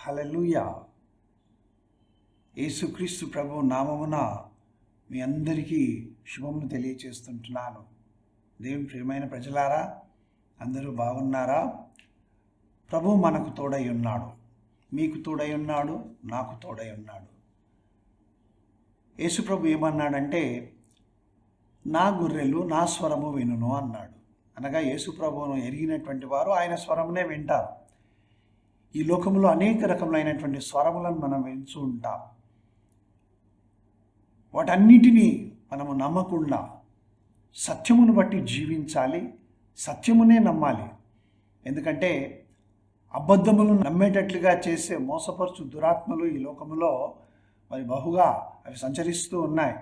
హల్లెలూయా. యేసుక్రీస్తు ప్రభు నామమున మీ అందరికీ శుభములు తెలియచేస్తుంటున్నాను. దేవుని ప్రియమైన ప్రజలారా, అందరూ బాగున్నారా? ప్రభు మనకు తోడై ఉన్నాడు, మీకు తోడై ఉన్నాడు, నాకు తోడై ఉన్నాడు. యేసు ప్రభు ఏమన్నాడంటే, నా గొర్రెలు నా స్వరము వినును అన్నాడు. అనగా యేసు ప్రభువును ఎరిగినటువంటి వారు ఆయన స్వరమునే వింటారు. ఈ లోకంలో అనేక రకములైనటువంటి స్వరములను మనం వింటూ ఉంటాం. వాటన్నిటినీ మనము నమ్మకుండా సత్యమును బట్టి జీవించాలి, సత్యమునే నమ్మాలి. ఎందుకంటే అబద్ధములను నమ్మేటట్లుగా చేసే మోసపరుచు దురాత్మలు ఈ లోకములో మరి బహుగా అవి సంచరిస్తూ ఉన్నాయి.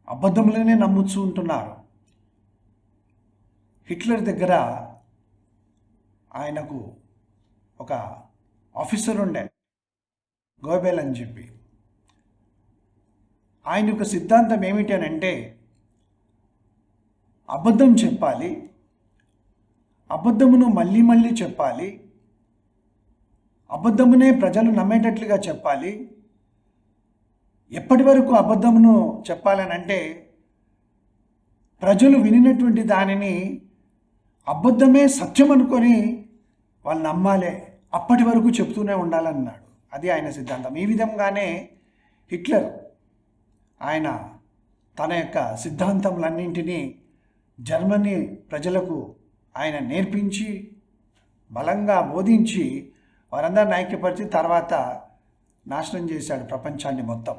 అబద్ధములనే నమ్ముతూ ఉంటున్నారు. హిట్లర్ దగ్గర ఆయనకు ఒక ఆఫీసర్ ఉండే, గోబెల్ అని చెప్పి. ఆయన యొక్క సిద్ధాంతం ఏమిటి అని అంటే, అబద్ధం చెప్పాలి, అబద్ధమును మళ్ళీ మళ్ళీ చెప్పాలి, అబద్ధమునే ప్రజలు నమ్మేటట్లుగా చెప్పాలి. ఎప్పటి వరకు అబద్ధమును చెప్పాలని అంటే, ప్రజలు వినినటువంటి దానిని అబద్ధమే సత్యం అనుకొని వాళ్ళు నమ్మాలి, అప్పటి వరకు చెప్తూనే ఉండాలన్నాడు. అది ఆయన సిద్ధాంతం. ఈ విధంగానే హిట్లర్ ఆయన తన యొక్క సిద్ధాంతములన్నింటినీ జర్మనీ ప్రజలకు ఆయన నేర్పించి బలంగా బోధించి వారందరిని ఐక్యపరిచి తర్వాత నాశనం చేశాడు ప్రపంచాన్ని మొత్తం.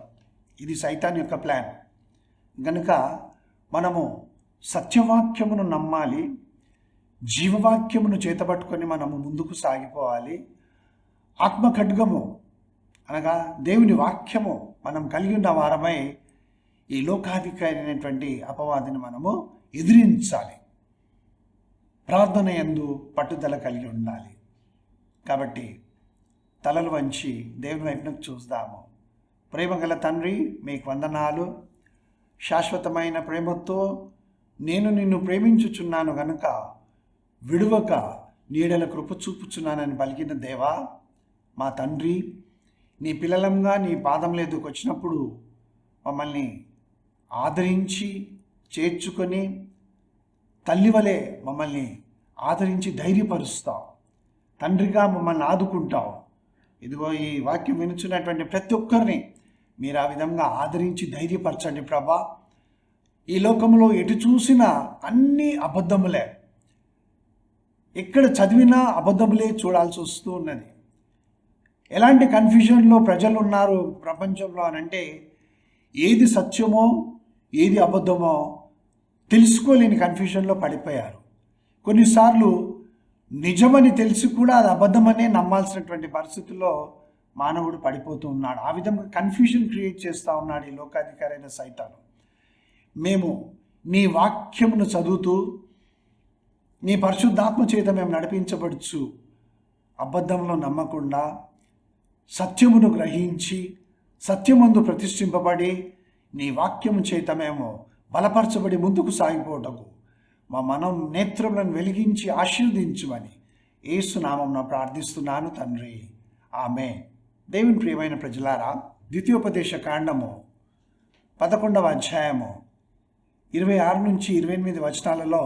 ఇది సైతాన్ యొక్క ప్లాన్. కనుక మనము సత్యవాక్యమును నమ్మాలి, జీవవాక్యమును చేతబట్టుకొని మనము ముందుకు సాగిపోవాలి. ఆత్మ ఖడ్గము అనగా దేవుని వాక్యము మనం కలిగి ఉన్న వారమై ఈ లోకాధికారి అయినటువంటి అపవాదిని మనము ఎదిరించాలి. ప్రార్థన యందు పట్టుదల కలిగి ఉండాలి. కాబట్టి తలలు వంచి దేవుని వైపునకు చూద్దాము. ప్రేమగల తండ్రి, మీకు వందనాలు. శాశ్వతమైన ప్రేమతో నేను నిన్ను ప్రేమించుచున్నాను గనుక విడువక నీడల కృప చూపుచున్నానని పలికిన దేవా, మా తండ్రి, నీ పిల్లలంగా నీ పాదముల ఎదుకు వచ్చినప్పుడు మమ్మల్ని ఆదరించి చేర్చుకొని తల్లివలే మమ్మల్ని ఆదరించి ధైర్యపరుస్తావు. తండ్రిగా మమ్మల్ని ఆదుకుంటావు. ఇదిగో ఈ వాక్యం వినుచున్నటువంటి ప్రతి ఒక్కరిని మీరు ఆ విధంగా ఆదరించి ధైర్యపరచండి ప్రభా. ఈ లోకంలో ఎటు చూసినా అన్నీ అబద్ధములే, ఎక్కడ చదివినా అబద్ధములే చూడాల్సి వస్తూ ఉన్నది. ఎలాంటి కన్ఫ్యూజన్లో ప్రజలు ఉన్నారు ప్రపంచంలో అనంటే, ఏది సత్యమో ఏది అబద్ధమో తెలుసుకోలేని కన్ఫ్యూజన్లో పడిపోయారు. కొన్నిసార్లు నిజమని తెలిసి కూడా అది అబద్ధమనే నమ్మాల్సినటువంటి పరిస్థితుల్లో మానవుడు పడిపోతూ ఉన్నాడు. ఆ విధంగా కన్ఫ్యూజన్ క్రియేట్ చేస్తూ ఉన్నాడు ఈ లోకాధికారి అయిన సైతాను. మేము నీ వాక్యమును చదువుతూ నీ పరిశుద్ధాత్మ చేత మేము నడిపించబడుచు అబద్ధంలో నమ్మకుండా సత్యమును గ్రహించి సత్యమందు ప్రతిష్ఠింపబడి నీ వాక్యము చేత మేము బలపరచబడి ముందుకు సాగిపోవటకు మా మనం నేత్రములను వెలిగించి ఆశీర్వదించమని యేసు నామమున ప్రార్థిస్తున్నాను తండ్రి, ఆమేన్. దేవుని ప్రియమైన ప్రజలారా, ద్వితీయోపదేశ కాండము 11వ అధ్యాయము 26 నుంచి 28 వచనాలలో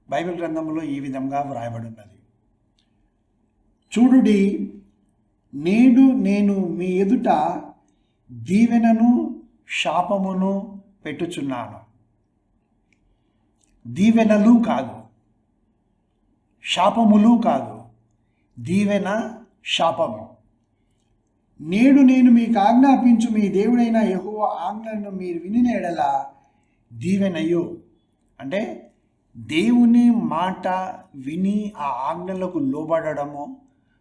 బైబిల్ గ్రంథంలో ఈ విధంగా వ్రాయబడి ఉన్నది. చూడుడి, నేడు నేను మీ ఎదుట దీవెనను శాపమును పెట్టుచున్నాను. దీవెనలు కాదు, శాపములు కాదు, దీవెన శాపము. నేడు నేను మీకు ఆజ్ఞాపించు మీ దేవుడైన యెహోవా ఆజ్ఞలను మీరు వినిన ఎడల దీవెనయు. అంటే దేవుని మాట విని ఆ ఆజ్ఞలకు లోబడము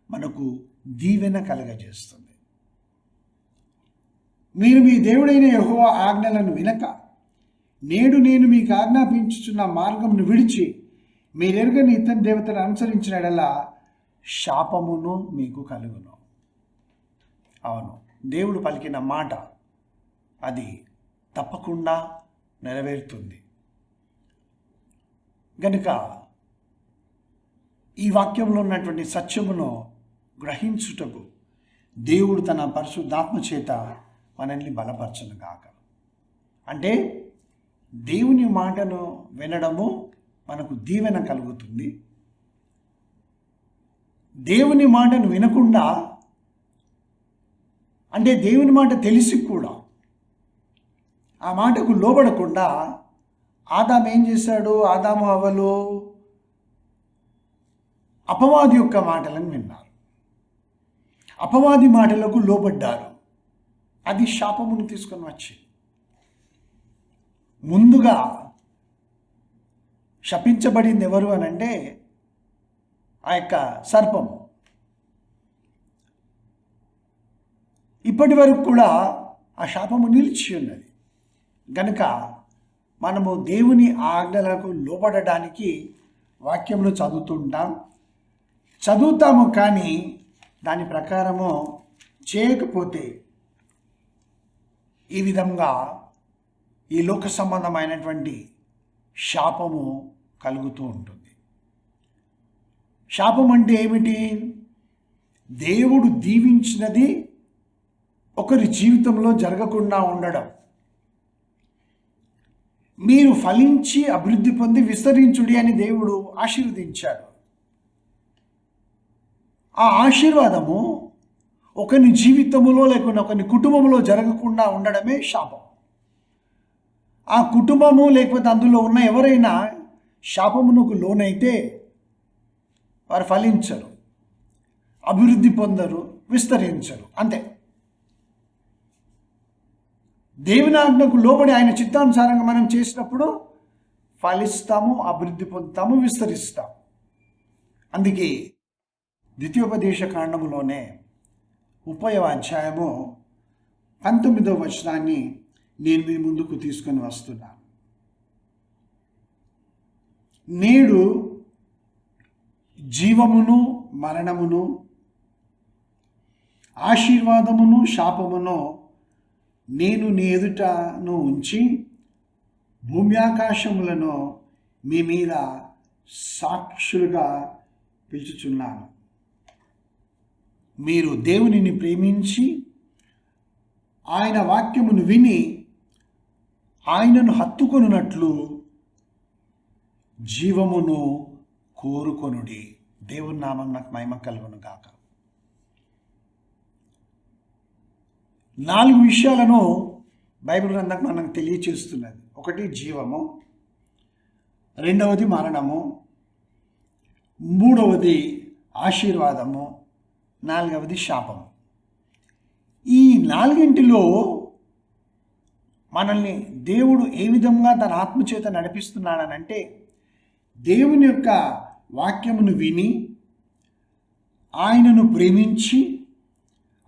మనకు దీవెన కలగజేస్తుంది. మీరు మీ దేవుడైన యెహోవా ఆజ్ఞలను వినక నేడు నేను మీకు ఆజ్ఞాపించుచున్న మార్గమును విడిచి మీరెరుగని ఇతని దేవతను అనుసరించినడలా శాపమును మీకు కలుగును. అవును, దేవుడు పలికిన మాట అది తప్పకుండా నెరవేరుతుంది. గనుక ఈ వాక్యంలో ఉన్నటువంటి సత్యమును గ్రహించుటకు దేవుడు తన పరిశుద్ధాత్మ చేత మనల్ని బలపరచును గాక. అంటే దేవుని మాటను వినడము మనకు దీవెన కలుగుతుంది. దేవుని మాటను వినకుండా, అంటే దేవుని మాట తెలిసి కూడా ఆ మాటకు లోబడకుండా ఆదాము ఏం చేశాడు? ఆదాము హవ్వలు అపవాది యొక్క మాటలను విన్నారు, అపవాది మాటలకు లోబడ్డారు. అది శాపమును తీసుకొని వచ్చింది. ముందుగా శపించబడింది ఎవరు అని అంటే ఆ యొక్క సర్పము. ఇప్పటి వరకు కూడా ఆ శాపము నిలిచి ఉన్నది. గనుక మనము దేవుని ఆజ్ఞలకు లోబడడానికి వాక్యములు చదువుతాము, కానీ దాని ప్రకారము చేయకపోతే ఈ విధంగా ఈ లోక సంబంధమైనటువంటి శాపము కలుగుతూ ఉంటుంది. శాపం అంటే ఏమిటి? దేవుడు దీవించినది ఒకరి జీవితంలో జరగకుండా ఉండడం. మీరు ఫలించి అభివృద్ధి పొంది విస్తరించుడి అని దేవుడు ఆశీర్వదించాడు. ఆ ఆశీర్వాదము ఒకని జీవితంలో లేకుండా ఒకని కుటుంబంలో జరగకుండా ఉండడమే శాపం. ఆ కుటుంబము లేకపోతే అందులో ఉన్న ఎవరైనా శాపమునకు లోనైతే వారు ఫలించరు, అభివృద్ధి పొందరు, విస్తరించరు. అంతే. దేవుని ఆజ్ఞకు లోబడి ఆయన చిత్తానుసారంగా మనం చేసినప్పుడు ఫలిస్తాము, అభివృద్ధి పొందుతాము, విస్తరిస్తాము. అందుకే ద్వితీయోపదేశ కాండములోనే 30వ అధ్యాయము 19వ వచనాన్ని నేను మీ ముందుకు తీసుకొని వస్తున్నాను. నేడు జీవమును మరణమును, ఆశీర్వాదమును శాపమును నేను నీ ఎదుటను ఉంచి భూమి ఆకాశములను మీ మీద సాక్షులుగా పిలుచుచున్నాను. మీరు దేవునిని ప్రేమించి ఆయన వాక్యమును విని ఆయనను హత్తుకొనున్నట్లు జీవమును కోరుకొనుడి. దేవుని నామం నాకు మహిమ కలుగును గాక. 4 విషయాలను బైబిల్ గ్రంథం మనకు తెలియచేస్తున్నది. ఒకటి జీవము, రెండవది మరణము, మూడవది ఆశీర్వాదము, నాలుగవది శాపము. ఈ 4 మనల్ని దేవుడు ఏ విధంగా తన ఆత్మచేత నడిపిస్తున్నాడనంటే, దేవుని యొక్క వాక్యమును విని ఆయనను ప్రేమించి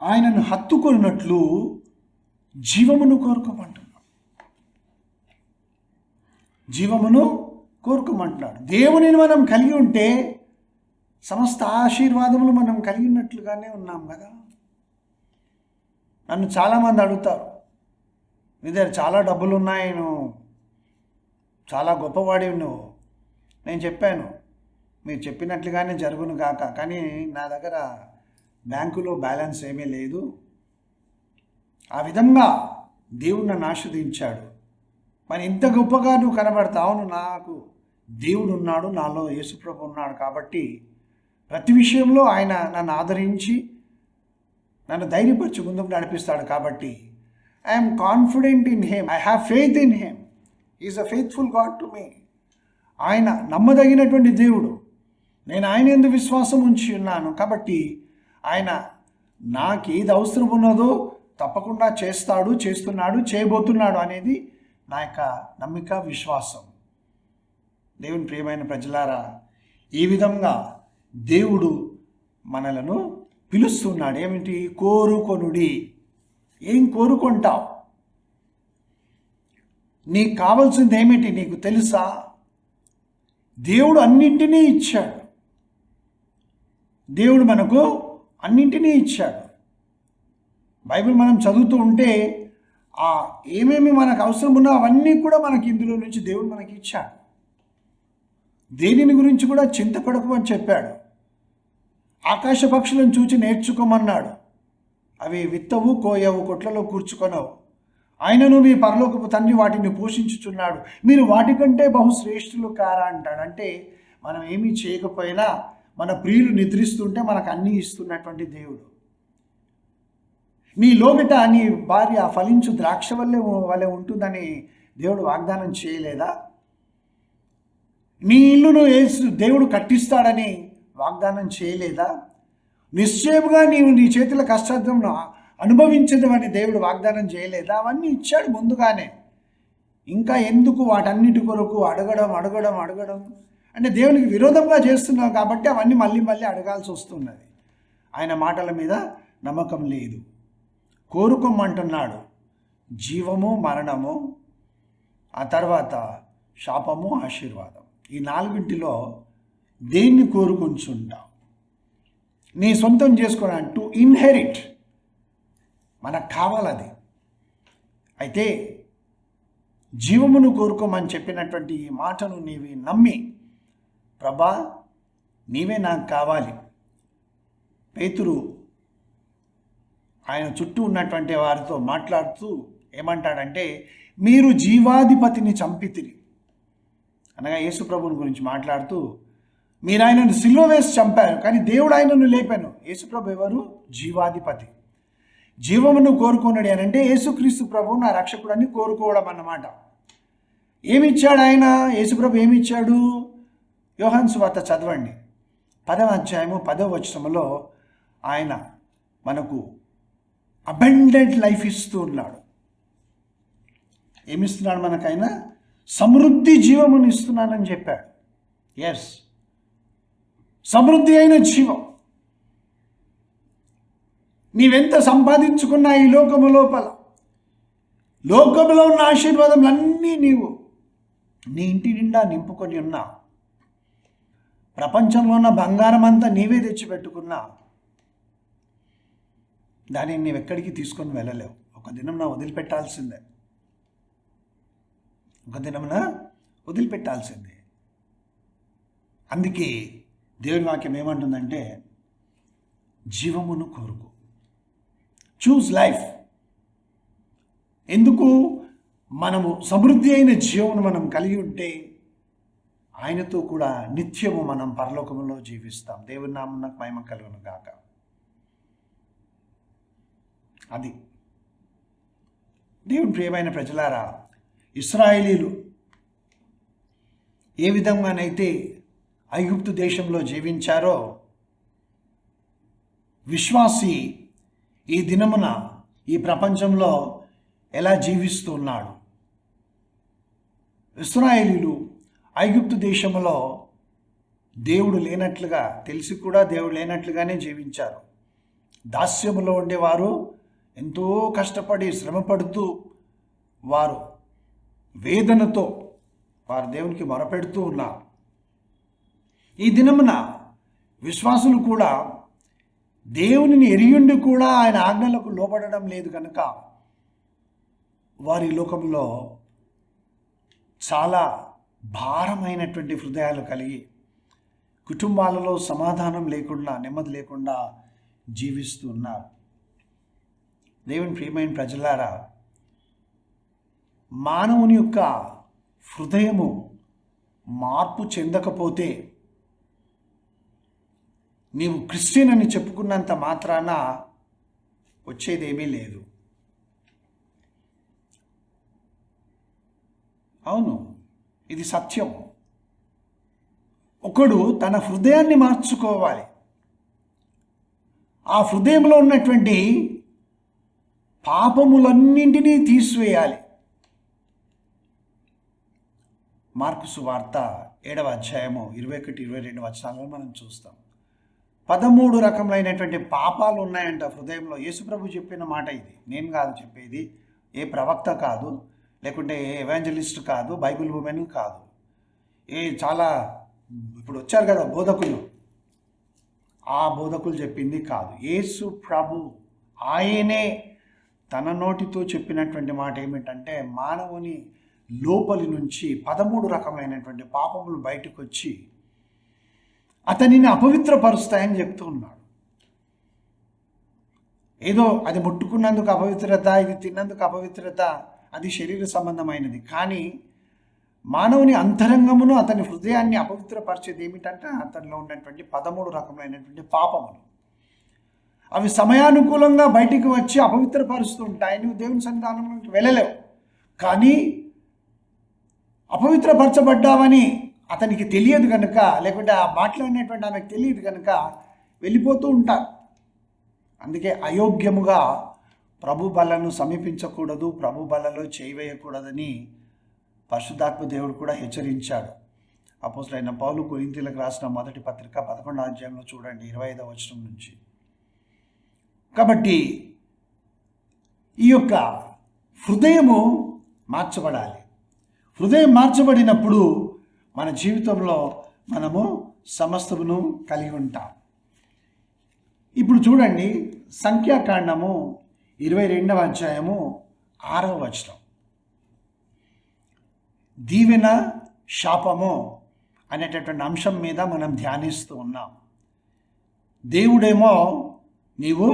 ఆయనను హత్తుకొన్నట్లు జీవమును కోరుకోమంటున్నాడు. జీవమును కోరుకోమంటున్నాడు. దేవునిని మనం కలిగి ఉంటే సమస్త ఆశీర్వాదములు మనం కలిగి ఉన్నట్లుగానే ఉన్నాం కదా. నన్ను చాలామంది అడుగుతారు, మీ దగ్గర చాలా డబ్బులు ఉన్నాయి, నువ్వు చాలా గొప్పవాడివి నువ్వు. నేను చెప్పాను, మీరు చెప్పినట్లుగానే జరుగును గాక, కానీ నా దగ్గర బ్యాంకులో బ్యాలెన్స్ ఏమీ లేదు. ఆ విధంగా దేవుడు నన్ను ఆశీర్వదించాడు. మరి ఇంత గొప్పగా నువ్వు కనబడతావు. నాకు దేవుడు ఉన్నాడు, నాలో యేసుప్రభు ఉన్నాడు. కాబట్టి ప్రతి విషయంలో ఆయన నన్ను ఆదరించి నన్ను ధైర్యపరిచి ముందుకు నడిపిస్తాడు. కాబట్టి I'm confident in him, I have faith in him. Is a faithful God to me. ఆయన నమ్మదగినటువంటి దేవుడు. నేను ఆయన యందు విశ్వాసం ఉంచి ఉన్నాను. కాబట్టి ఆయన నాకు ఏది అవసరం ఉన్నదో తప్పకుండా చేస్తాడు, చేస్తున్నాడు, చేయబోతున్నాడు అనేది నా యొక్క నమ్మిక, విశ్వాసం. దేవుని ప్రియమైన ప్రజలారా, ఈ విధంగా దేవుడు మనలను పిలుస్తున్నాడు. ఏమిటి? కోరుకొనుడి. ఏం కోరుకుంటావు? నీకు కావాల్సింది ఏమిటి నీకు తెలుసా? దేవుడు అన్నింటినీ ఇచ్చాడు. దేవుడు మనకు అన్నింటినీ ఇచ్చాడు. బైబిల్ మనం చదువుతూ ఉంటే ఏమేమి మనకు అవసరం ఉన్నా అవన్నీ కూడా మనకి ఇందులో నుంచి దేవుడు మనకి ఇచ్చాడు. దేనిని గురించి కూడా చింతపడకు అని చెప్పాడు. ఆకాశ పక్షులను చూచి నేర్చుకోమన్నాడు. అవి విత్తవు, కోయవు, కొట్లలో కూర్చుకొనవు, ఆయనను మీ పరలోకపు తండ్రి వాటిని పోషించుచున్నాడు, మీరు వాటికంటే బహుశ్రేష్ఠులు కారా అంటాడు. అంటే మనం ఏమీ చేయకపోయినా మన ప్రియులు నిద్రిస్తుంటే మనకు అన్నీ ఇస్తున్నటువంటి దేవుడు. నీ లోబిట నీ భార్య ఫలించు ద్రాక్ష వలె ఉంటుందని దేవుడు వాగ్దానం చేయలేదా? నీ ఇల్లును దేవుడు కట్టిస్తాడని వాగ్దానం చేయలేదా? నిశ్చయముగా నీవు నీ చేతుల కష్టార్థంను అనుభవించదమని దేవుడు వాగ్దానం చేయలేదా? అవన్నీ ఇచ్చాడు ముందుగానే. ఇంకా ఎందుకు వాటన్నిటి కొరకు అడగడం అంటే దేవునికి విరోధంగా చేస్తున్నావు కాబట్టి అవన్నీ మళ్ళీ అడగాల్సి వస్తున్నది. ఆయన మాటల మీద నమ్మకం లేదు. కోరుకోమంటున్నాడు జీవము, మరణము, ఆ తర్వాత శాపము, ఆశీర్వాదం. ఈ నాలుగింటిలో దేన్ని కోరుకుంటుంటావు? నీ సొంతం చేసుకోవడానికి, టు ఇన్హెరిట్, మనకు కావాలది. అయితే జీవమును కోరుకోమని చెప్పినటువంటి ఈ మాటను నీవి నమ్మి, ప్రభా నీవే నాకు కావాలి. పేతురు ఆయన చుట్టూ ఉన్నటువంటి వారితో మాట్లాడుతూ ఏమంటాడంటే, మీరు జీవాధిపతిని చంపితిరి అనగా యేసు ప్రభుని గురించి మాట్లాడుతూ, మీరు ఆయనను సిలువ వేసి చంపారు, కానీ దేవుడు ఆయనను లేపాను. యేసుప్రభు ఎవరు? జీవాధిపతి. జీవమును కోరుకున్నాడు అని అంటే యేసుక్రీస్తు ప్రభువు నా రక్షకుడు అని కోరుకోవడం అన్నమాట. ఏమిచ్చాడు ఆయన? యేసుప్రభు ఏమిచ్చాడు? యోహాను సువార్త చదవండి, 10వ అధ్యాయము 10వ వచనములో ఆయన మనకు అబండెంట్ లైఫ్ ఇస్తూ ఉన్నాడు. ఏమిస్తున్నాడు మనకైనా? సమృద్ధి జీవమును ఇస్తున్నానని చెప్పాడు. ఎస్, సమృద్ధి అయిన జీవం. నీవెంత సంపాదించుకున్నా ఈ లోకము లోపల, లోకంలో ఉన్న ఆశీర్వాదములన్నీ నీవు నీ ఇంటి నిండా నింపుకొని ఉన్నా, ప్రపంచంలో ఉన్న బంగారం అంతా నీవే తెచ్చిపెట్టుకున్నా, దానిని నీవెక్కడికి తీసుకొని వెళ్ళలేవు. ఒక దినం వదిలిపెట్టాల్సిందే. అందుకే దేవుని వాక్యం ఏమంటుందంటే, జీవమును కోరుకో, చూజ్ లైఫ్. ఎందుకు? మనము సమృద్ధి అయిన జీవమును మనం కలిగి ఉంటే ఆయనతో కూడా నిత్యము మనం పరలోకములో జీవిస్తాం. దేవుని నామమునకు మహిమ కలుగును గాక. అది దేవుని ప్రియమైన ప్రజలారా, ఇశ్రాయేలీలు ఏ విధంగానైతే ఐగుప్తు దేశంలో జీవించారో, విశ్వాసి ఈ దినమున ఈ ప్రపంచంలో ఎలా జీవిస్తున్నాడు? ఇశ్రాయేలీలు ఐగుప్తు దేశంలో దేవుడు లేనట్లుగా తెలిసి కూడా దేవుడు లేనట్లుగానే జీవించారు. దాస్యములో ఉండేవారు ఎంతో కష్టపడి శ్రమపడుతూ వారు వేదనతో వారు దేవునికి మొరపెడుతూ ఉన్నారు. ఈ దినమున విశ్వాసులు కూడా దేవునిని ఎరియుండి కూడా ఆయన ఆజ్ఞలకు లోబడడం లేదు కనుక వారి లోకంలో చాలా భారమైనటువంటి హృదయాలు కలిగి కుటుంబాలలో సమాధానం లేకుండా, నెమ్మది లేకుండా జీవిస్తూ ఉన్నారు. దేవుని ప్రియమైన ప్రజలారా, మానవుని యొక్క హృదయము మార్పు చెందకపోతే నీవు క్రిస్టియన్ అని చెప్పుకున్నంత మాత్రాన వచ్చేదేమీ లేదు. అవును, ఇది సత్యం. ఒకడు తన హృదయాన్ని మార్చుకోవాలి. ఆ హృదయంలో ఉన్నటువంటి పాపములన్నింటినీ తీసివేయాలి. మార్కు సువార్త 7వ అధ్యాయము 21-22 వచనాలను మనం చూస్తాం. 13 రకములైనటువంటి పాపాలు ఉన్నాయంట హృదయంలో. యేసుప్రభు చెప్పిన మాట ఇది, నేను కాదు చెప్పేది, ఏ ప్రవక్త కాదు, లేకుంటే ఏ ఎవాంజలిస్ట్ కాదు, బైబిల్ ఉమెన్ కాదు, చాలా ఇప్పుడు వచ్చారు కదా బోధకులు, ఆ బోధకులు చెప్పింది కాదు. యేసు ప్రభు ఆయనే తన నోటితో చెప్పినటువంటి మాట ఏమిటంటే, మానవుని లోపలి నుంచి 13 రకమైనటువంటి పాపములు బయటకు వచ్చి అతనిని అపవిత్రపరుస్తాయని చెప్తూ ఉన్నాడు. ఏదో అది ముట్టుకున్నందుకు అపవిత్రత, ఇది తిన్నందుకు అపవిత్రత, అది శరీర సంబంధమైనది. కానీ మానవుని అంతరంగమును, అతని హృదయాన్ని అపవిత్రపరిచేది ఏమిటంటే అతనిలో ఉన్నటువంటి 13 రకములైనటువంటి పాపములు. అవి సమయానుకూలంగా బయటికి వచ్చి అపవిత్రపరుస్తూ ఉంటాయి. నువ్వు దేవుని సన్నిధానంలోకి వెళ్ళలేవు. కానీ అపవిత్రపరచబడ్డావని అతనికి తెలియదు కనుక, లేకుంటే ఆ మాట్లాడినటువంటి ఆమెకు తెలియదు కనుక వెళ్ళిపోతూ ఉంటారు. అందుకే అయోగ్యముగా ప్రభు బలను సమీపించకూడదు, ప్రభు బలలో చేయవేయకూడదని పరిశుద్ధాత్మ దేవుడు కూడా హెచ్చరించాడు. అపోస్తలుడైన పౌలు కొరింథీయులకు రాసిన మొదటి పత్రిక 11వ అధ్యాయంలో చూడండి, 25వ వచనం నుంచి. కాబట్టి ఈ యొక్క హృదయము మార్చబడాలి. హృదయం మార్చబడినప్పుడు మన జీవితంలో మనము సమస్తమును కలిగి ఉంటాం. ఇప్పుడు చూడండి, సంఖ్యాకాండము 22వ అధ్యాయము 6వ వచనం. దీవెన శాపము అనేటటువంటి అంశం మీద మనం ధ్యానిస్తూ ఉన్నాం. దేవుడేమో నీవు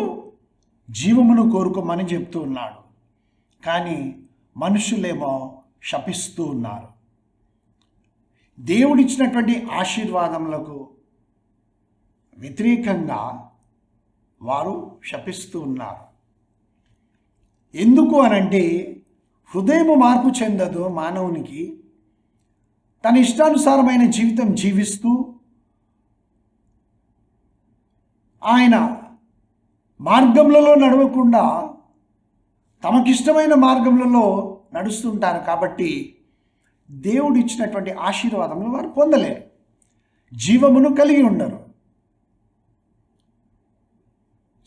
జీవమును కోరుకోమని చెప్తూ ఉన్నాడు, కానీ మనుషులేమో శపిస్తూ ఉన్నారు. దేవుడిచ్చినటువంటి ఆశీర్వాదములకు వ్యతిరేకంగా వారు శపిస్తూ ఉన్నారు. ఎందుకు అనంటే హృదయము మార్పు చెందదు మానవునికి. తన ఇష్టానుసారమైన జీవితం జీవిస్తూ ఆయన మార్గములలో నడవకుండా తమకిష్టమైన మార్గములలో నడుస్తుంటారు. కాబట్టి దేవుడు ఇచ్చినటువంటి ఆశీర్వాదములు వారు పొందలేరు, జీవమును కలిగి ఉండరు.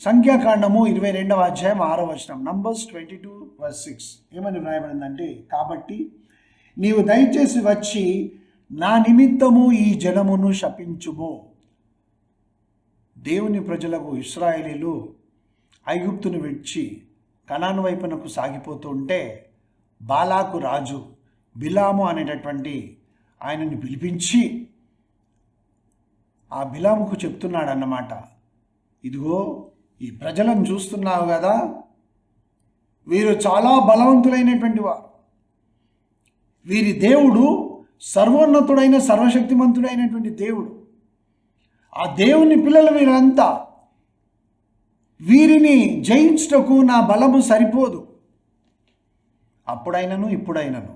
సంఖ్యాకాండము 22వ అధ్యాయం 6వ వచనం, నంబర్స్ 22:6 ఏమని వ్రాయబడిందంటే, కాబట్టి నీవు దయచేసి వచ్చి నా నిమిత్తము ఈ జనమును శపించుము. దేవుని ప్రజలకు ఇశ్రాయేలీలు ఐగుప్తును విడిచి కనాను వైపునకు సాగిపోతూ ఉంటే బాలాకు రాజు బిలాము అనేటటువంటి ఆయనని పిలిపించి ఆ బిలాముకు చెప్తున్నాడు అన్నమాట, ఇదిగో ఈ ప్రజలను చూస్తున్నావు కదా, వీరు చాలా బలవంతులైనటువంటి వారు, వీరి దేవుడు సర్వోన్నతుడైన సర్వశక్తిమంతుడైనటువంటి దేవుడు. ఆ దేవుని పిల్లలు వీరంతా, వీరిని జయించుటకు నా బలము సరిపోదు, అప్పుడైనను ఇప్పుడైనను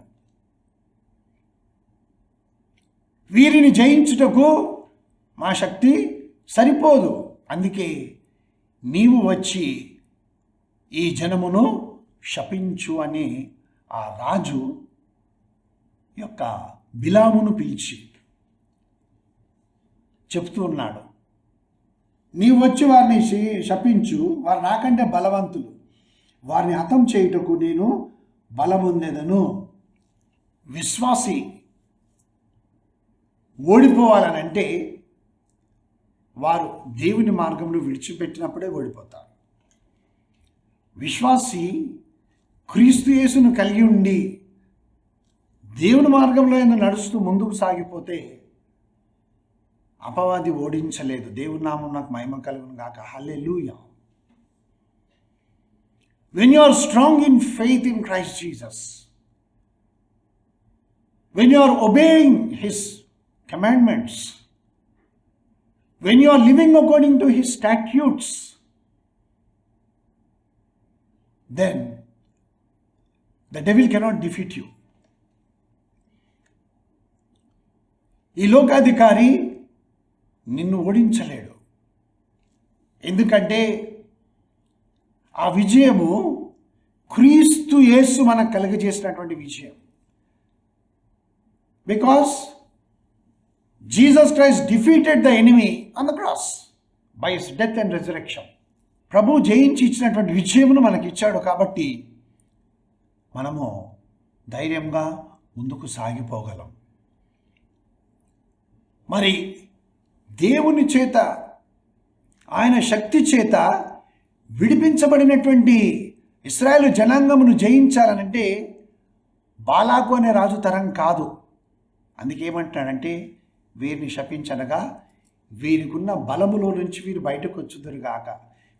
వీరిని జయించుటకు మా శక్తి సరిపోదు. అందుకే నీవు వచ్చి ఈ జనమును శపించు అని ఆ రాజు యొక్క బిలామును పిలిచి చెప్తూ ఉన్నాడు. నీవు వచ్చి వారిని శపించు, వారు నాకంటే బలవంతులు, వారిని హతం చేయుటకు నేను బలముందెదను. విశ్వాసి ఓడిపోవాలనంటే వారు దేవుని మార్గంలో విడిచిపెట్టినప్పుడే ఓడిపోతారు. విశ్వాసి క్రీస్తు యేసును కలిగి ఉండి దేవుని మార్గంలో నడుస్తూ ముందుకు సాగిపోతే అపవాది ఓడించలేదు. దేవుని నామం నాకు మహిమ కలుగును గాక. హల్లెలూయా. When you are strong in faith in Christ Jesus, when you are obeying His commandments, when you are living according to His statutes, then the devil cannot defeat you. ఈ లోకాధికారి నిన్ను ఓడించలేడు. ఎందుకంటే ఆ విజయము క్రీస్తు యేసు మనకు కలుగజేసినటువంటి విజయం. Because Jesus Christ defeated the enemy on the cross by his death and resurrection. ప్రభు జయించి ఇచ్చినటువంటి విజయమును మనకి ఇచ్చాడు. కాబట్టి మనము ధైర్యంగా ముందుకు సాగిపోగలం. మరి దేవుని చేత, ఆయన శక్తి చేత విడిపించబడినటువంటి ఇశ్రాయేలు జనాంగమును జయించాలనంటే బాలాకు అనే రాజు తరం కాదు. అందుకేమంటాడంటే వీరిని శపించనగా వీరికున్న బలములో నుంచి వీరు బయటకు వచ్చుదురుగాక,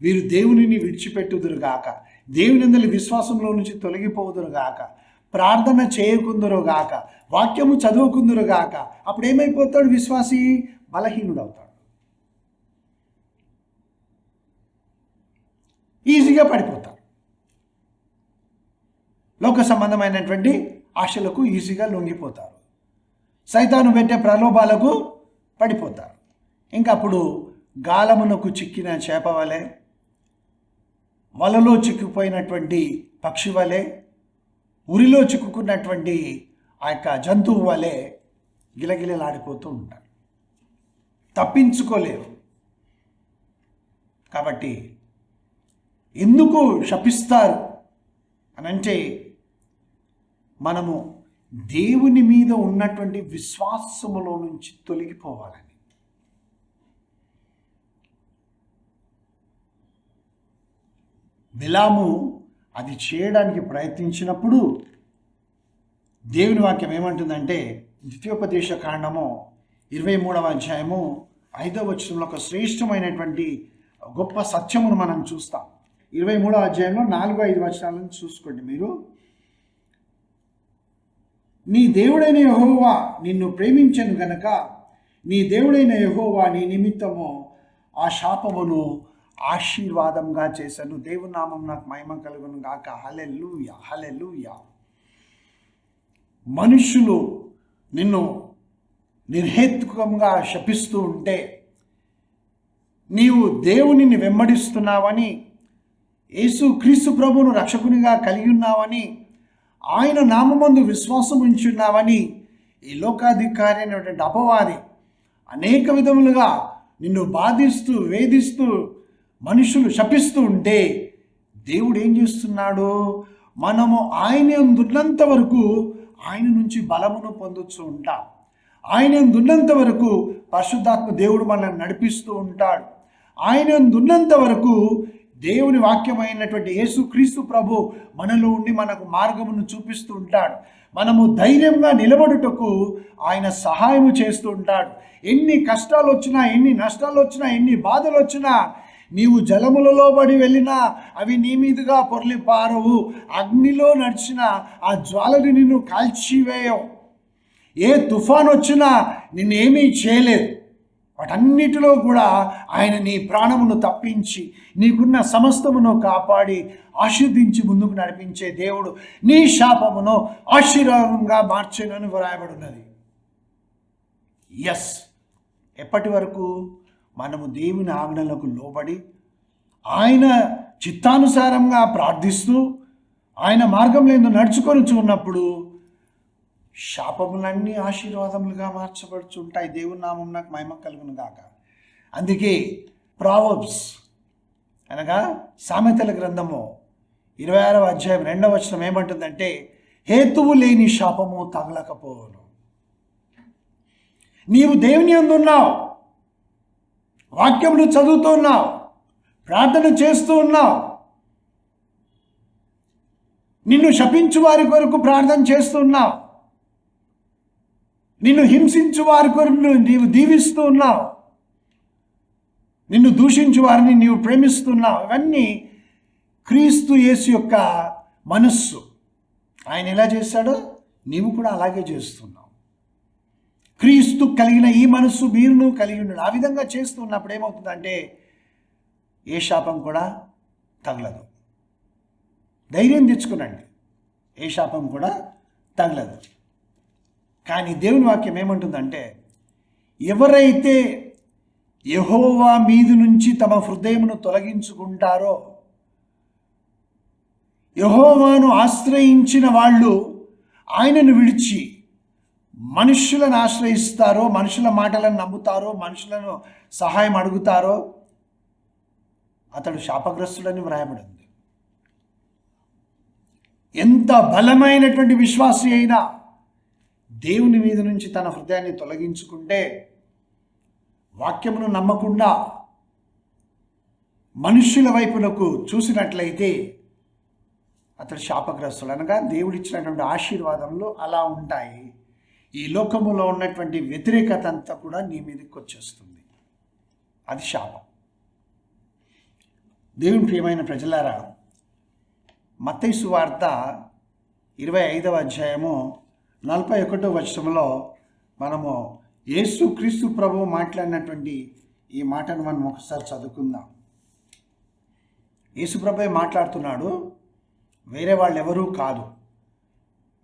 వీరు దేవునిని విడిచిపెట్టుదురుగాక, దేవునిందలి విశ్వాసంలో నుంచి తొలగిపోదురుగాక, ప్రార్థన చేయకుందురుగాక, వాక్యము చదువుకుందురుగాక. అప్పుడు ఏమైపోతాడు? విశ్వాసి బలహీనుడవుతాడు, ఈజీగా పడిపోతాడు. లోక సంబంధమైనటువంటి ఆశలకు ఈజీగా లొంగిపోతారు, సైతాను పెట్టే ప్రలోభాలకు పడిపోతారు. ఇంకా అప్పుడు గాలమునకు చిక్కిన చేప వలె, వలలో చిక్కుపోయినటువంటి పక్షి వలె, ఉరిలో చిక్కుకున్నటువంటి ఆ యొక్క జంతువు వలె గిలగిలలాడిపోతూ ఉంటారు, తప్పించుకోలేరు. కాబట్టి ఎందుకు శపిస్తారు అనంటే, మనము దేవుని మీద ఉన్నటువంటి విశ్వాసములో నుంచి తొలగిపోవాలని. బిలాము అది చేయడానికి ప్రయత్నించినప్పుడు దేవుని వాక్యం ఏమంటుందంటే, ద్వితీయోపదేశ కాండము 23వ అధ్యాయము 5వ వచనంలో ఒక శ్రేష్టమైనటువంటి గొప్ప సత్యమును మనం చూస్తాం. 23వ అధ్యాయంలో 4-5 వచనాలను చూసుకోండి మీరు. నీ దేవుడైన యెహోవా నిన్ను ప్రేమించెను గనక నీ దేవుడైన యెహోవా నీ నిమిత్తము ఆ శాపమును ఆశీర్వాదంగా చేశాను. దేవుని నామం నాకు మహిమ కలుగును గాక. హల్లెలూయా, హల్లెలూయా. మనుషులు నిన్ను నిర్హేతుకంగా శపిస్తూ ఉంటే, నీవు దేవునిని వెంబడిస్తున్నావని, యేసు క్రీస్తు ప్రభువును రక్షకునిగా కలిగి ఉన్నావని, ఆయన నామమందు విశ్వాసం ఉంచున్నావని ఈ లోకాధికారి అయినటువంటి అపవాది అనేక విధములుగా నిన్ను బాధిస్తూ వేధిస్తూ మనుషులు శపిస్తూ ఉంటే, దేవుడు ఏం చేస్తున్నాడు? మనము ఆయన యందున్నంత వరకు ఆయన నుంచి బలమును పొందుతూ ఉంటాం. ఆయన యందున్నంత వరకు పరిశుద్ధాత్మ దేవుడు మనల్ని నడిపిస్తూ ఉంటాడు. ఆయన యందున్నంత వరకు దేవుని వాక్యమైనటువంటి యేసు క్రీస్తు ప్రభు మనలో ఉండి మనకు మార్గమును చూపిస్తూ ఉంటాడు. మనము ధైర్యంగా నిలబడుటకు ఆయన సహాయము చేస్తూ ఉంటాడు. ఎన్ని కష్టాలు వచ్చినా, ఎన్ని నష్టాలు వచ్చినా, ఎన్ని బాధలు వచ్చినా, నీవు జలములలో పడి వెళ్ళినా అవి నీ మీదుగా పొర్లి పారవు. అగ్నిలో నడిచినా ఆ జ్వాలని నిన్ను కాల్చివేయవు. ఏ తుఫాన్ వచ్చినా నిన్నేమీ చేయలేదు. వాటన్నిటిలో కూడా ఆయన నీ ప్రాణమును తప్పించి నీకున్న సమస్తమును కాపాడి ఆశీర్దించి ముందుకు నడిపించే దేవుడు. నీ శాపమును ఆశీర్వాదంగా మార్చేనని వ్రాయబడినది. ఎస్, ఎప్పటి వరకు? మనము దేవుని ఆజ్ఞలకు లోబడి ఆయన చిత్తానుసారంగా ప్రార్థిస్తూ ఆయన మార్గంలో నడుచుకొని ఉన్నప్పుడు శాపములన్నీ ఆశీర్వాదములుగా మార్చబడుచుంటాయి. దేవుని నామం నాకు మహిమ కలుగును గాక. అందుకే ప్రావర్బ్స్ అనగా సామెతల గ్రంథము 26వ అధ్యాయం 2వ వచనం ఏమంటుందంటే, హేతువు లేని శాపము తగలకపోవును. నీవు దేవుని యందు ఉన్నావు, వాక్యమును చదువుతూ ఉన్నావు, ప్రార్థన చేస్తూ ఉన్నావు, నిన్ను శపించు వారి కొరకు ప్రార్థన చేస్తూ ఉన్నావు, నిన్ను హింసించు వారి కొరకు నీవు దీవిస్తూ ఉన్నావు, నిన్ను దూషించు వారిని నీవు ప్రేమిస్తున్నావు. ఇవన్నీ క్రీస్తు యేసు యొక్క మనస్సు. ఆయన ఎలా చేశాడో నీవు కూడా అలాగే చేస్తున్నావు. క్రీస్తు కలిగిన ఈ మనస్సు మీరును కలిగి ఉన్నాడు. ఆ విధంగా చేస్తున్నప్పుడు ఏమవుతుందంటే ఏ శాపం కూడా తగలదు. ధైర్యం తెచ్చుకునండి, ఏ శాపం కూడా తగలదు. కానీ దేవుని వాక్యం ఏమంటుందంటే, ఎవరైతే యెహోవా మీది నుంచి తమ హృదయమును తొలగించుకుంటారో, యెహోవాను ఆశ్రయించిన వాళ్ళు ఆయనను విడిచి మనుషులను ఆశ్రయిస్తారో, మనుషుల మాటలను నమ్ముతారో, మనుషులను సహాయం అడుగుతారో, అతడు శాపగ్రస్తుడని వ్రాయబడింది. ఎంత బలమైనటువంటి విశ్వాసి అయినా దేవుని మీద నుంచి తన హృదయాన్ని తొలగించుకుంటే, వాక్యమును నమ్మకుండా మనుష్యుల వైపునకు చూసినట్లయితే అతడు శాపగ్రస్తుడు. అనగా దేవుడిచ్చినటువంటి ఆశీర్వాదములు అలా ఉంటాయి. ఈ లోకములో ఉన్నటువంటి వ్యతిరేకత అంతా కూడా నీ మీదకి వచ్చేస్తుంది. అది శాపం. దేవుని ప్రియమైన ప్రజలారా, మత్తయి సువార్త 25వ అధ్యాయము 41వ వచనంలో మనము యేసుక్రీస్తు ప్రభువు మాట్లాడినటువంటి ఈ మాటను మనం ఒకసారి చదువుకుందాం. యేసు ప్రభువే మాట్లాడుతున్నాడు, వేరే వాళ్ళు ఎవరూ కాదు.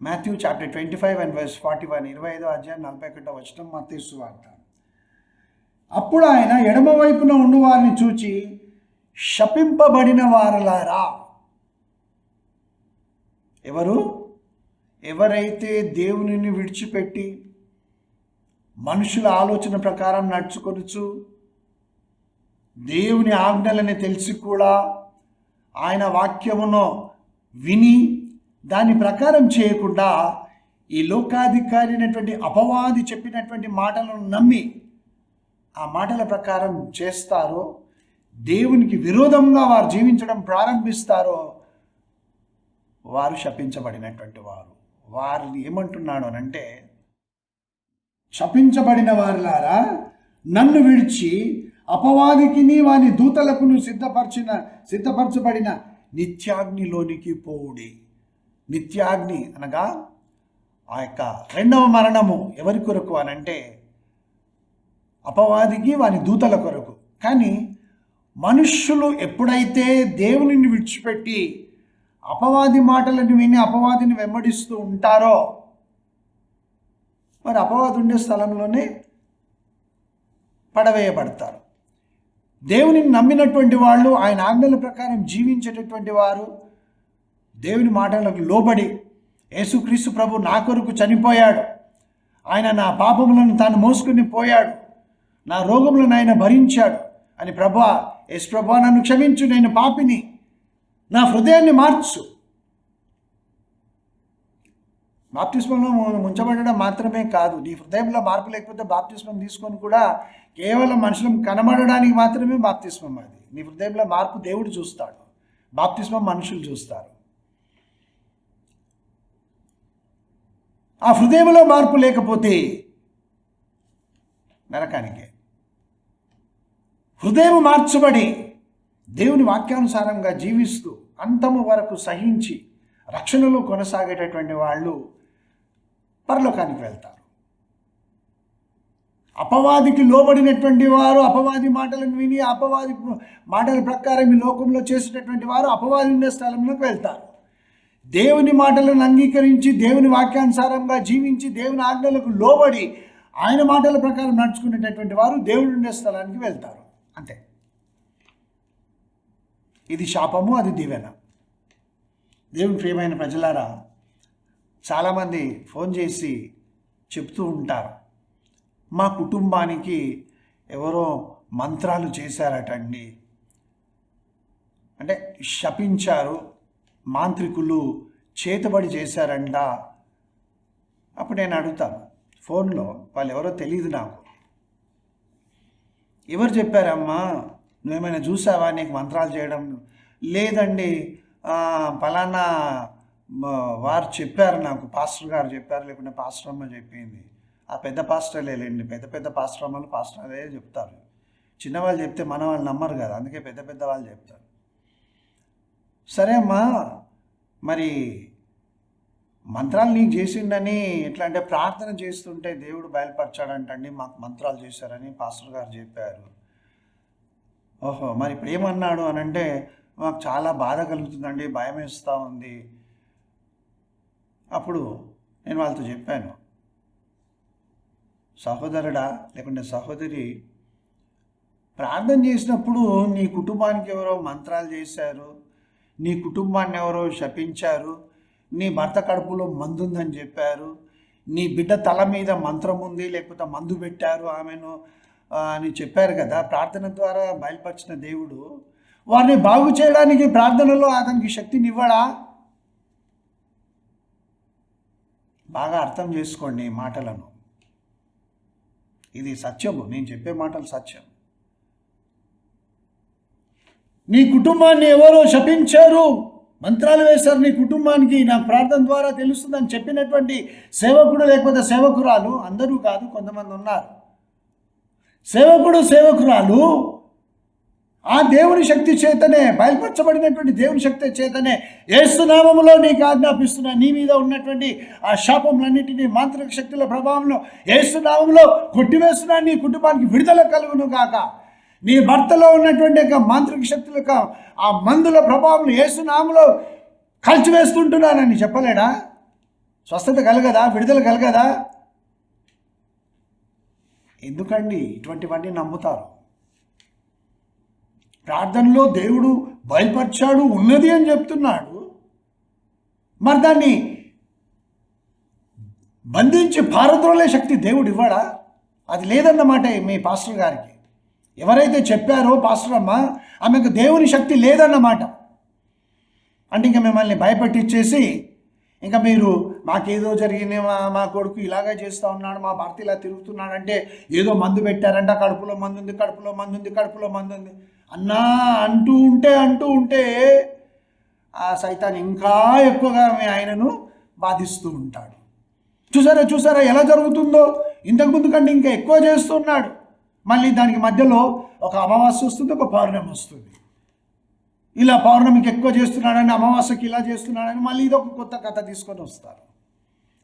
మాథ్యూ చాప్టర్ 25 and verse 41, 25వ అధ్యాయం 41వ వచనం, మత్తయి సువార్త. అప్పుడు ఆయన ఎడమ వైపున ఉండు వారిని చూచి, శపింపబడిన వారలారా. ఎవరైతే దేవునిని విడిచిపెట్టి మనుషుల ఆలోచన ప్రకారం నడుచుకొనుచు దేవుని ఆజ్ఞలని తెలిసి కూడా ఆయన వాక్యమును విని దాని ప్రకారం చేయకుండా ఈ లోకాధికారి అయినటువంటి అపవాది చెప్పినటువంటి మాటలను నమ్మి ఆ మాటల ప్రకారం చేస్తారో, దేవునికి విరోధంగా వారు జీవించడం ప్రారంభిస్తారో, వారు శపించబడినటువంటి వారు. వారిని ఏమంటున్నాడు అనంటే, శపించబడిన వారులారా, నన్ను విడిచి అపవాదికిని వాని దూతలకును సిద్ధపరచబడిన నిత్యాగ్నిలోనికి పోవుడి. నిత్యాగ్ని అనగా ఆ యొక్క రెండవ మరణము ఎవరి కొరకు అనంటే అపవాదికి వాని దూతల కొరకు. కానీ మనుష్యులు ఎప్పుడైతే దేవునిని విడిచిపెట్టి అపవాది మాటలను విని అపవాదిని వెంబడిస్తూ ఉంటారో, మరి అపవాది ఉండే స్థలంలోనే పడవేయబడతారు. దేవునిని నమ్మినటువంటి వాళ్ళు, ఆయన ఆజ్ఞల ప్రకారం జీవించేటటువంటి వారు, దేవుని మాటలకు లోబడి యేసుక్రీస్తు ప్రభు నా కొరకు చనిపోయాడు, ఆయన నా పాపములను తాను మోసుకుని పోయాడు, నా రోగములను ఆయన భరించాడు అని, ప్రభువా, యేసు ప్రభువా నన్ను క్షమించు, నేను పాపిని, నా హృదయాన్ని మార్చు. బాప్తిస్మంలో ముంచబడడం మాత్రమే కాదు, నీ హృదయంలో మార్పు లేకపోతే బాప్తిస్మం తీసుకొని కూడా కేవలం మనుషులను కనబడడానికి మాత్రమే బాప్తిస్మం. అది నీ హృదయంలో మార్పు దేవుడు చూస్తాడు, బాప్తిస్మం మనుషులు చూస్తారు. ఆ హృదయంలో మార్పు లేకపోతే నరకానికే. హృదయం మార్చబడి దేవుని వాక్యానుసారంగా జీవిస్తూ అంతము వరకు సహించి రక్షణలో కొనసాగేటటువంటి వాళ్ళు పరలోకానికి వెళ్తారు. అపవాదికి లోబడినటువంటి వారు, అపవాది మాటలను విని అపవాది మాటల ప్రకారం ఈ లోకంలో చేసేటటువంటి వారు అపవాది ఉండే స్థలంలోకి వెళ్తారు. దేవుని మాటలను అంగీకరించి దేవుని వాక్యానుసారంగా జీవించి దేవుని ఆజ్ఞలకు లోబడి ఆయన మాటల ప్రకారం నడుచుకునేటటువంటి వారు దేవుడు ఉండే స్థలానికి వెళ్తారు. అంతే. ఇది శాపము, అది దీవెన. దేవుని ప్రియమైన ప్రజలారా, చాలామంది ఫోన్ చేసి చెప్తూ ఉంటారు, మా కుటుంబానికి ఎవరో మంత్రాలు చేశారటండి, అంటే శపించారు, మాంత్రికులు చేతబడి చేశారంట. అప్పుడు నేను అడుగుతాను ఫోన్లో, వాళ్ళు ఎవరో తెలియదు నాకు, ఎవరు చెప్పారమ్మా, నువ్వేమైనా చూసావా, నీకు మంత్రాలు చేయడం? లేదండి, ఫలానా వారు చెప్పారు నాకు, పాస్టర్ గారు చెప్పారు, లేకుంటే పాస్టర్ అమ్మ చెప్పింది. ఆ పెద్ద పాస్టర్లే లేండి, పెద్ద పాస్టర్ అమ్మలు పాస్టర్లే చెప్తారు. చిన్నవాళ్ళు చెప్తే మన వాళ్ళు నమ్మరు కదా, అందుకే పెద్ద వాళ్ళు చెప్తారు. సరే అమ్మా, మరి మంత్రాలు నీకు చేసిండని ఎట్లా అంటే, ప్రార్థన చేస్తుంటే దేవుడు బయలుపరచాడంటండి, మాకు మంత్రాలు చేశారని పాస్టర్ గారు చెప్పారు. ఓహో, మరి ఇప్పుడు ఏమన్నాడు అని అంటే, మాకు చాలా బాధ కలుగుతుందండి, భయం వేస్తూ ఉంది. అప్పుడు నేను వాళ్ళతో చెప్పాను, సహోదరుడా లేకుంటే సహోదరి, ప్రార్థన చేసినప్పుడు నీ కుటుంబానికి ఎవరో మంత్రాలు చేశారు, నీ కుటుంబాన్ని ఎవరో శపించారు, నీ భర్త కడుపులో మందు ఉందని చెప్పారు, నీ బిడ్డ తల మీద మంత్రం ఉంది, లేకపోతే మందు పెట్టారు ఆమెను అని చెప్పారు కదా. ప్రార్థన ద్వారా బయలుపరిచిన దేవుడు వారిని బాగు చేయడానికి ప్రార్థనలో అతనికి శక్తిని ఇవ్వడా? బాగా అర్థం చేసుకోండి ఈ మాటలను. ఇది సత్యము, నేను చెప్పే మాటలు సత్యం. నీ కుటుంబాన్ని ఎవరో శపించారు, మంత్రాలు వేశారు నీ కుటుంబానికి, నా ప్రార్థన ద్వారా తెలుస్తుందని చెప్పినటువంటి సేవకుడు లేకపోతే సేవకురాలు, అందరూ కాదు, కొంతమంది ఉన్నారు. సేవకుడు సేవకురాలు ఆ దేవుని శక్తి చేతనే, బయలుపరచబడినటువంటి దేవుని శక్తి చేతనే యేసు నామములో నీకు ఆజ్ఞాపిస్తున్నా, నీ మీద ఉన్నటువంటి ఆ శాపములన్నిటినీ మాంత్రిక శక్తుల ప్రభావంలో యేసు నామములో కొట్టివేస్తున్నా. నీ కుటుంబానికి విడుదల కలుగును గాక. నీ భర్తలో ఉన్నటువంటి మాంత్రిక శక్తులకు ఆ మందుల ప్రభావం యేసు నామములో కాల్చివేస్తుంటున్నానని చెప్పలేడా? స్వస్థత కలగదా? విడుదల కలగదా? ఎందుకండి ఇటువంటివన్నీ నమ్ముతారు? ప్రార్థనలో దేవుడు బయలుపరిచాడు, ఉన్నది అని చెప్తున్నాడు. మరి దాన్ని బంధించి పారద్రోలే శక్తి దేవుడు ఇవ్వడా? అది లేదన్నమాట మీ పాస్టర్ గారికి. ఎవరైతే చెప్పారో పాస్టర్ అమ్మ, ఆమెకు దేవుని శక్తి లేదన్నమాట. అంటే ఇంకా మిమ్మల్ని భయపెట్టించేసి, ఇంకా మీరు మాకేదో జరిగింది, మా కొడుకు ఇలాగే చేస్తూ ఉన్నాడు, మా భర్త ఇలా తిరుగుతున్నాడంటే ఏదో మందు పెట్టారంట, కడుపులో మందు ఉంది, కడుపులో మందు ఉంది, కడుపులో మందు ఉంది అన్నా అంటూ ఉంటే ఆ సైతాన్ ఇంకా ఎక్కువగా ఆయనను బాధిస్తూ ఉంటాడు. చూసారా ఎలా జరుగుతుందో? ఇంతకుముందు కంటే ఇంకా ఎక్కువ చేస్తున్నాడు. మళ్ళీ దానికి మధ్యలో ఒక అమావాస్య వస్తుంది, ఒక పౌర్ణమి వస్తుంది. ఇలా పౌర్ణమికి ఎక్కువ చేస్తున్నాడని, అమావాస్యకి ఇలా చేస్తున్నాడని మళ్ళీ ఇదొక కొత్త కథ తీసుకొని వస్తారు.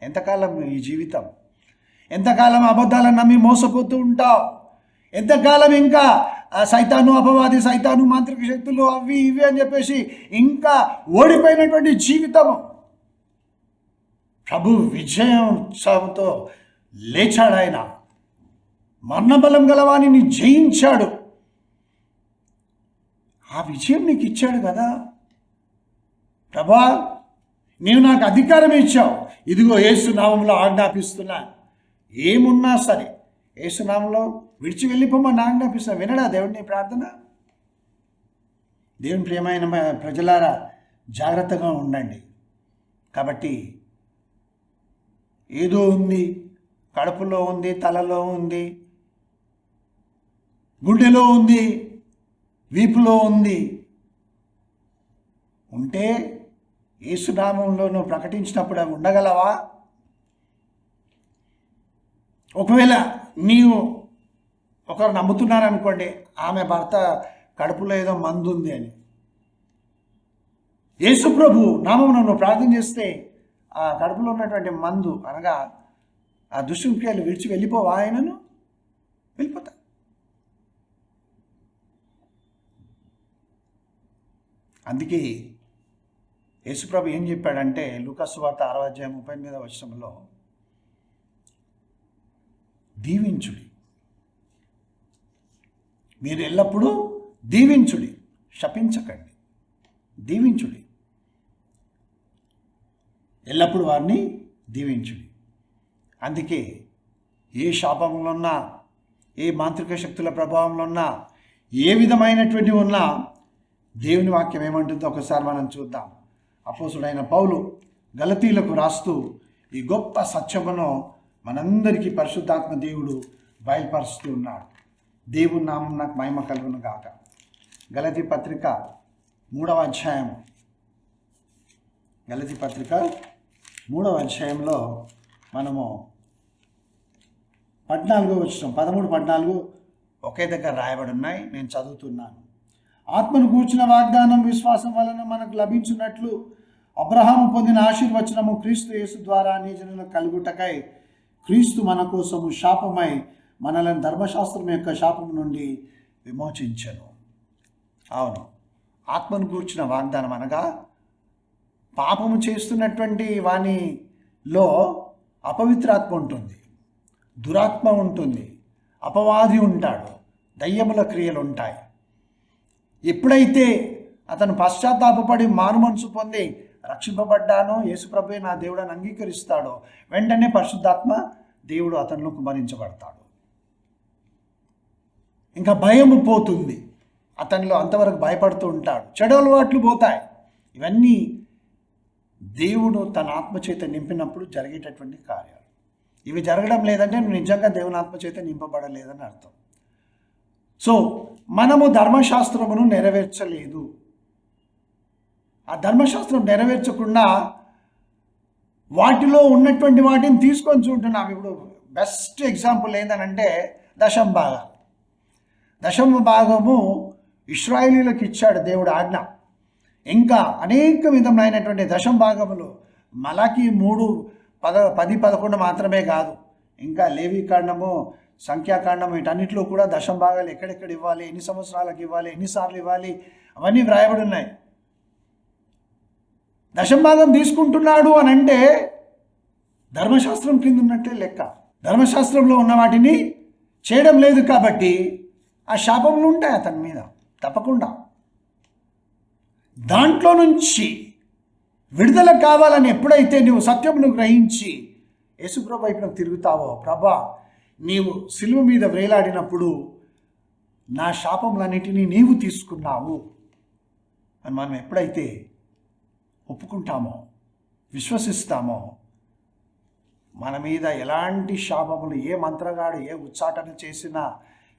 ఎంతకాలం ఈ జీవితం? ఎంతకాలం అబద్ధాలను నమ్మి మోసపోతూ ఉంటావు? ఎంతకాలం ఇంకా సైతాను, అపవాది, సైతాను, మాంత్రిక శక్తులు, అవి ఇవి అని చెప్పేసి ఇంకా ఓడిపోయినటువంటి జీవితము. ప్రభు విజయంతో లేచాడు. ఆయన మరణబలం గలవాణిని జయించాడు. ఆ విజయం నీకు ఇచ్చాడు కదా. ప్రభా, నీవు నాకు అధికారం ఇచ్చావు, ఇదిగో యేసు నామములో ఆజ్ఞాపిస్తున్నా. ఏమున్నా సరే యేసు నామములో విడిచి వెళ్ళిపోమని ఆజ్ఞాపిస్తున్నా. వినడా దేవుడిని ప్రార్థన? దేవుని ప్రియమైన ప్రజలారా, జాగ్రత్తగా ఉండండి. కాబట్టి ఏదో ఉంది, కడుపులో ఉంది, తలలో ఉంది, గుండెలో ఉంది, వీపులో ఉంది ఉంటే యేసునామంలో నువ్వు ప్రకటించినప్పుడు అవి ఉండగలవా? ఒకవేళ నీవు ఒకరు నమ్ముతున్నారనుకోండి, ఆమె భర్త కడుపులో ఏదో మందు ఉంది అని, యేసు ప్రభు నామమున నువ్వు ప్రార్థన చేస్తే ఆ కడుపులో ఉన్నటువంటి మందు అనగా ఆ దుష్క్రియలు విడిచి వెళ్ళిపోవా? ఆయనను వెళ్ళిపోతా. అందుకే యేసుప్రభు ఏం చెప్పాడంటే, లూకా సువార్త 6:38 దీవించుడి, మీరు ఎల్లప్పుడూ దీవించుడి, శపించకండి, దీవించుడి, ఎల్లప్పుడూ వారిని దీవించుడి. అందుకే ఏ శాపంలో ఉన్నా, ఏ మాంత్రిక శక్తుల ప్రభావంలో ఉన్నా, ఏ విధమైనటువంటి ఉన్నా దేవుని వాక్యం ఏమంటుందో ఒకసారి మనం చూద్దాం. అపోస్తుడైన పౌలు గలతీలకు రాస్తూ ఈ గొప్ప సత్యమును మనందరికీ పరిశుద్ధాత్మ దేవుడు బయలుపరుస్తూ ఉన్నాడు. దేవుని నామం నాకు మహిమ కలుగును గాక. గలతీ పత్రిక 3వ అధ్యాయం, గలతీ పత్రిక 3వ అధ్యాయంలో మనము 14వ వచనం, 13, 14 ఒకే దగ్గర రాయబడి ఉన్నాయి. నేను చదువుతున్నాను. ఆత్మను గూర్చిన వాగ్దానం విశ్వాసం వలన మనకు లభించినట్లు అబ్రహాము పొందిన ఆశీర్వచనము క్రీస్తు యేసు ద్వారా నీజనులకు కలుగుటకై క్రీస్తు మన కోసము శాపమై మనలను ధర్మశాస్త్రం యొక్క శాపం నుండి విమోచించెను. అవును, ఆత్మను గూర్చిన వాగ్దానం అనగా పాపము చేస్తున్నటువంటి వానిలో అపవిత్రాత్మ ఉంటుంది, దురాత్మ ఉంటుంది, అపవాది ఉంటాడు, దయ్యముల క్రియలు ఉంటాయి. ఎప్పుడైతే అతను పశ్చాత్తాపపడి మారుమనసు పొంది రక్షింపబడ్డానో, యేసుప్రభువే నా దేవుడని అంగీకరిస్తాడో, వెంటనే పరిశుద్ధాత్మ దేవుడు అతనిలో కుమరించబడతాడు. ఇంకా భయము పోతుంది అతనిలో, అంతవరకు భయపడుతూ ఉంటాడు, చెడు అలవాట్లు పోతాయి. ఇవన్నీ దేవుడు తన ఆత్మచేత నింపినప్పుడు జరిగేటటువంటి కార్యాలు. ఇవి జరగడం లేదంటే నువ్వు నిజంగా దేవుని ఆత్మచేత నింపబడలేదని అర్థం. సో మనము ధర్మశాస్త్రమును నెరవేర్చలేదు. ఆ ధర్మశాస్త్రం నెరవేర్చకుండా వాటిలో ఉన్నటువంటి వాటిని తీసుకొని చూంటున్నాం. ఇప్పుడు బెస్ట్ ఎగ్జాంపుల్ ఏంటనంటే దశంభాగాలు. దశమ భాగము ఇశ్రాయేలీయులకు ఇచ్చాడు దేవుడు ఆజ్ఞ. ఇంకా అనేక విధములైనటువంటి దశమ భాగములు మలాకి 3:10-11 మాత్రమే కాదు, ఇంకా లేవి కాండము, సంఖ్యాకాండం, వీటన్నిటిలో కూడా దశమ భాగాలు ఎక్కడెక్కడ ఇవ్వాలి, ఎన్ని సంవత్సరాలకు ఇవ్వాలి, ఎన్నిసార్లు ఇవ్వాలి, అవన్నీ వ్రాయబడి ఉన్నాయి. దశమ భాగం తీసుకుంటున్నాడు అని అంటే ధర్మశాస్త్రం కింద ఉన్నట్లే లెక్క. ధర్మశాస్త్రంలో ఉన్న వాటిని చేయడం లేదు కాబట్టి ఆ శాపములు ఉంటాయి అతని మీద తప్పకుండా. దాంట్లో నుంచి విడుదల కావాలని ఎప్పుడైతే నువ్వు సత్యమును గ్రహించి యేసుప్రభు వైపునకు తిరుగుతావో, ప్రభా నీవు సిలువ మీద వేలాడినప్పుడు నా శాపములన్నిటినీ నీవు తీసుకున్నావు అని మనం ఎప్పుడైతే ఒప్పుకుంటామో, విశ్వసిస్తామో, మన మీద ఎలాంటి శాపములు, ఏ మంత్రగాడు ఏ ఉచ్చాటన చేసినా,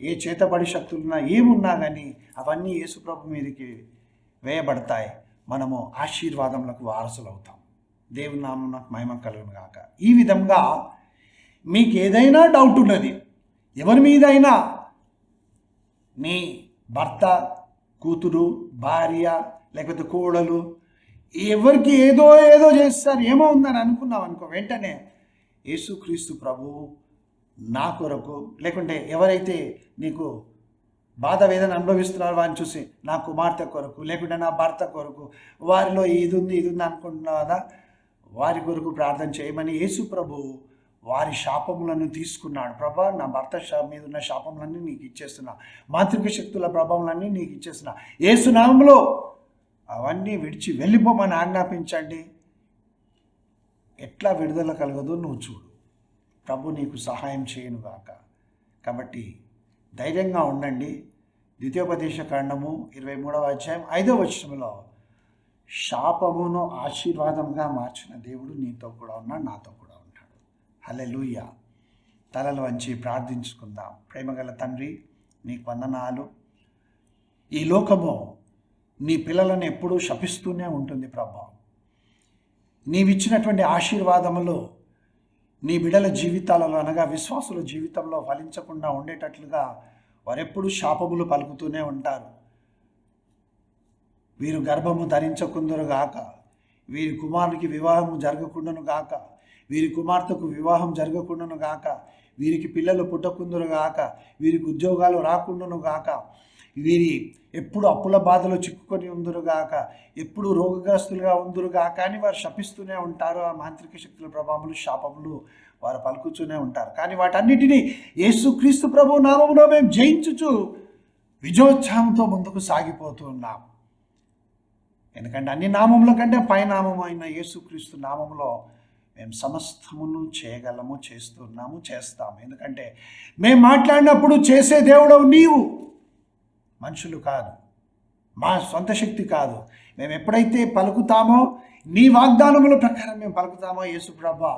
ఏ చేతబడి శక్తులున్నా, ఏమున్నా కానీ అవన్నీ యేసుప్రభు మీదకి వేయబడతాయి. మనము ఆశీర్వాదములకు వారసులు అవుతాం. దేవుని నామమునకు మహిమ కలుగును గాక. ఈ విధంగా మీకు ఏదైనా డౌట్ ఉన్నది, ఎవరి మీదైనా, నీ భర్త, కూతురు, భార్య, లేకపోతే కోడలు, ఎవరికి ఏదో చేస్తారు, ఏమో ఉందని అనుకున్నావు అనుకో, వెంటనే యేసుక్రీస్తు ప్రభువు నా కొరకు, లేకుంటే ఎవరైతే నీకు బాధ వేదన అనుభవిస్తున్నారో వారిని చూసి నా కుమార్తె కొరకు, లేకుంటే నా భర్త కొరకు, వారిలో ఇది ఉంది అనుకుంటున్నావు కదా, వారి కొరకు ప్రార్థన చేయమని యేసు ప్రభువు వారి శాపములను తీసుకున్నాడు. ప్రభా నా భర్త మీద ఉన్న శాపములన్నీ నీకు ఇచ్చేస్తున్నా, మాంత్రిక శక్తుల ప్రభావాలన్నీ నీకు ఇచ్చేస్తున్నా, యేసు నామములో అవన్నీ విడిచి వెళ్ళిపోమని ఆజ్ఞాపించండి. ఎట్లా విడుదల కలగదో నువ్వు చూడు. ప్రభు నీకు సహాయం చేయనుగాక. కాబట్టి ధైర్యంగా ఉండండి. ద్వితీయోపదేశ కాండము 23వ అధ్యాయం 5వ వచనంలో శాపమును ఆశీర్వాదంగా మార్చిన దేవుడు నీతో కూడా ఉన్నాడు, నాతో కూడా ఉంటాడు. హల్లెలూయా. తలలు వంచి ప్రార్థించుకుందాం. ప్రేమగల తండ్రి, నీకు వందనాలు. ఈ లోకము నీ పిల్లలను ఎప్పుడూ శపిస్తూనే ఉంటుంది ప్రభా. నీవిచ్చినటువంటి ఆశీర్వాదములు నీ బిడ్డల జీవితాలలో, అనగా విశ్వాసుల జీవితంలో ఫలించకుండా ఉండేటట్లుగా వారెప్పుడు శాపములు పలుకుతూనే ఉంటారు. వీరు గర్భము ధరించకుందురు గాక, వీరి కుమారునికి వివాహము జరగకుండాను గాక, వీరి కుమార్తెకు వివాహం జరగకుండాను గాక, వీరికి పిల్లలు పుట్టకుందురు గాక, వీరికి ఉద్యోగాలు రాకుండాను గాక, వీరి ఎప్పుడు అప్పుల బాధలో చిక్కుకొని ఉందురుగాక, ఎప్పుడు రోగగ్రస్తులుగా ఉందురుగాక అని వారు శపిస్తూనే ఉంటారు. ఆ మాంత్రిక శక్తుల ప్రభావములు, శాపములు వారు పలుకుతూనే ఉంటారు. కానీ వాటన్నిటినీ యేసుక్రీస్తు ప్రభు నామములో మేము జయించుచు విజయోత్సాహంతో ముందుకు సాగిపోతూ ఉన్నాం. ఎందుకంటే అన్ని నామముల కంటే పైనామం అయిన యేసుక్రీస్తు నామములో మేము సమస్తమును చేయగలము, చేస్తున్నాము, చేస్తాము. ఎందుకంటే మేము మాట్లాడినప్పుడు చేసే దేవుడవు నీవు, మనుషులు కాదు, మా సొంత శక్తి కాదు. మేము ఎప్పుడైతే పలుకుతామో, నీ వాగ్దానముల ప్రకారం మేము పలుకుతామో యేసు ప్రభా,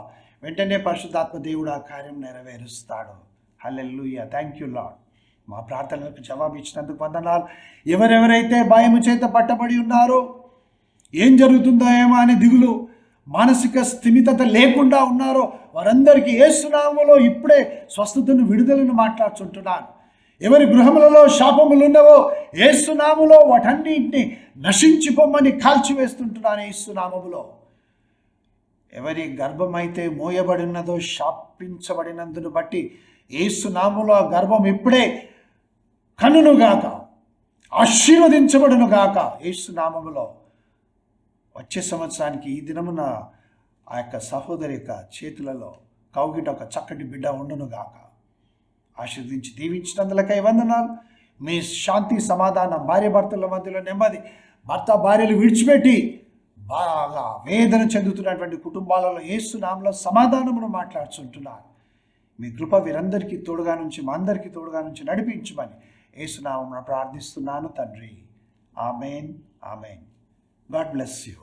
వెంటనే పరిశుద్ధాత్మ దేవుడు ఆ కార్యం నెరవేరుస్తాడు. హల్లెలూయా. Thank you Lord. మా ప్రార్థనలకు జవాబు ఇచ్చినందుకు వందనాలు. ఎవరెవరైతే భయము చేత పట్టబడి ఉన్నారో, ఏం జరుగుతుందో ఏమో అని దిగులు, మానసిక స్థిమితత లేకుండా ఉన్నారో, వారందరికీ యేసు నామములో ఇప్పుడే స్వస్థతను, విడుదలను మాట్లాడుచుంటున్నాను. ఎవరి గృహములలో శాపములు ఉన్నవో యేసు నామములో వాటన్నింటినీ నశించిపోమని కాల్చివేస్తుంటున్నాను యేసు నామములో. ఎవరి గర్భమైతే మోయబడినదో శాపించబడినందును బట్టి యేసు నామములో ఆ గర్భం ఇప్పుడే కనునుగాక, ఆశీర్వదించబడునుగాక యేసు నామములో. వచ్చే సంవత్సరానికి ఈ దినమున ఆ యొక్క సహోదరి యొక్క చేతులలో కౌగిట ఒక చక్కటి బిడ్డ ఉండునుగాక. ఆశీర్వదించి దీవించినందులకై వందనాలు. మీ శాంతి, సమాధానం, భార్య భర్తల మధ్యలో నెమ్మది, భర్త భార్యలు విడిచిపెట్టి బాగా వేదన చెందుతున్నటువంటి కుటుంబాలలో యేసు నామములో సమాధానమును మాట్లాడుచుంటున్నాను. మీ కృప వీరందరికీ తోడుగా నుంచి, మా అందరికీ తోడుగా నుంచి నడిపించమని యేసు నామమున ప్రార్థిస్తున్నాను తండ్రి. Amen, amen. God bless you.